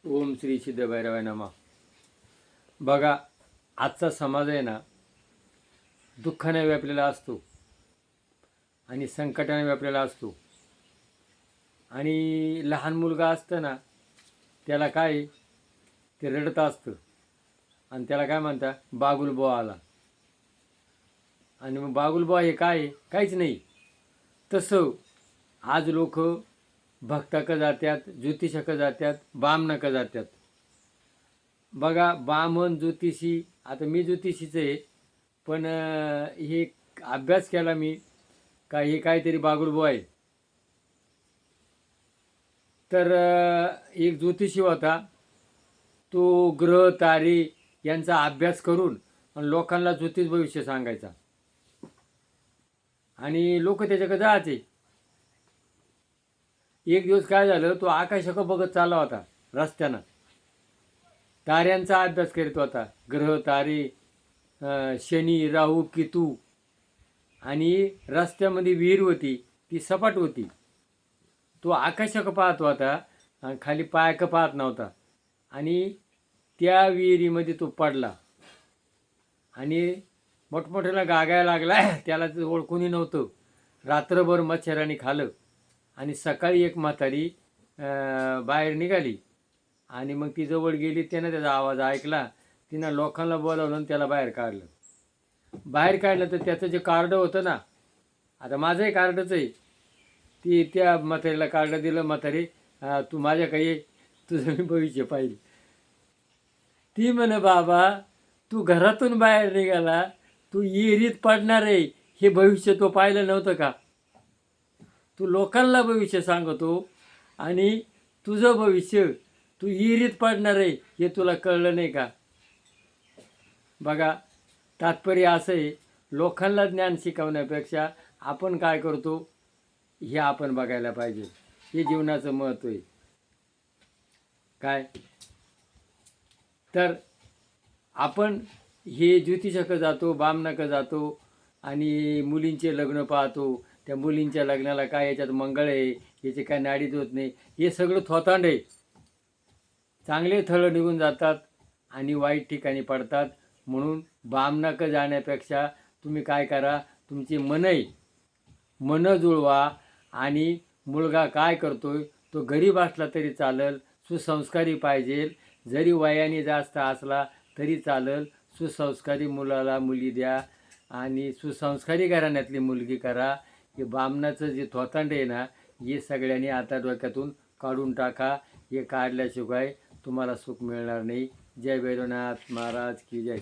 ओम श्री सिद्ध भैरवाय नमः. बघा, आजचा समाज आहे ना, दुःखाने व्यापलेला असतो आणि संकटाने व्यापलेला असतो. आणि लहान मुलगा असतं ना, त्याला काय ते रडत असतं आणि त्याला काय म्हणता, बागुलबुवा आला. आणि मग बागुलबुवा हे काय, काहीच नाही. तसं आज लोक भक्ताक जात्यात, ज्योतिषाक जात्यात, बामणाक जात्यात. बघा, बामण ज्योतिषी, आता मी ज्योतिषीच आहे, पण हे अभ्यास केला मी का हे काहीतरी बागुलबुवा आहे. तर एक ज्योतिषी होता, तो ग्रह तारे यांचा अभ्यास करून लोकांना ज्योतिष भविष्य सांगायचा आणि लोक त्याच्याकडे जायचे. एक दिवस काय झालं, तो आकाशाकडे बघत चालला होता रस्त्यानं, ताऱ्यांचा अभ्यास करीत होता. ग्रह तारे, शनी, राहू, केतू. आणि रस्त्यामध्ये विहीर होती, ती सपाट होती. तो आकाशाकडे पाहत होता आणि खाली पायाकडे पाहत नव्हता. आणि त्या विहिरीमध्ये तो पडला आणि मोठमोठ्याला गागायला लागला. त्याला ते ओळखूनही नव्हतं. रात्रभर मच्छराने खाल्लं आणि सकाळी एक म्हातारी बाहेर निघाली आणि मग ती जवळ गेली. त्यानं त्याचा आवाज ऐकला. तिनं लोकांना बोलावलं आणि त्याला बाहेर काढलं. बाहेर काढलं तर त्याचं जे कार्ड होतं ना, आता माझंही कार्डच आहे, ती त्या म्हातारीला कार्ड दिलं. म्हातारी, तू माझ्याकडे ये, तुझं मी भविष्य पाहिजे. ती म्हणे, बाबा तू घरातून बाहेर निघाला, तू विहिरीत पडणार आहे हे भविष्य तो पाहिलं नव्हतं का? तू लोकांना भविष्य सांगतो आणि तुझं भविष्य तू विहिरीत पडणार आहे हे तुला कळलं नाही का? बघा, तात्पर्य असं आहे, लोकांना ज्ञान शिकवण्यापेक्षा आपण काय करतो हे आपण बघायला पाहिजे. हे जीवनाचं महत्त्व आहे. काय तर आपण हे ज्योतिषाकडे जातो, बामणाकडे जातो आणि मुलींचे लग्न पाहतो. त्या मुलींच्या लग्नाला काय याच्यात मंगळ आहे, याचे काय नाडीच होत नाही, हे सगळं थोतांड आहे. चांगले थळं निघून जातात आणि वाईट ठिकाणी पडतात. म्हणून बामणाकडे जाण्यापेक्षा तुम्ही काय करा, तुमची मन जुळवा. आणि मुलगा काय करतोय, तो गरीब असला तरी चालेल, सुसंस्कारी पाहिजे. जरी वयाने जास्त असला तरी चालेल, सुसंस्कारी मुलाला मुली द्या आणि सुसंस्कारी घराण्यातली मुलगी करा. हे बामणाचं जे थोतांड आहे ना, हे सगळ्यांनी आता डोक्यातून काढून टाका. हे काढल्याशिवाय तुम्हाला सुख मिळणार नाही. जय भैरवनाथ महाराज की जय.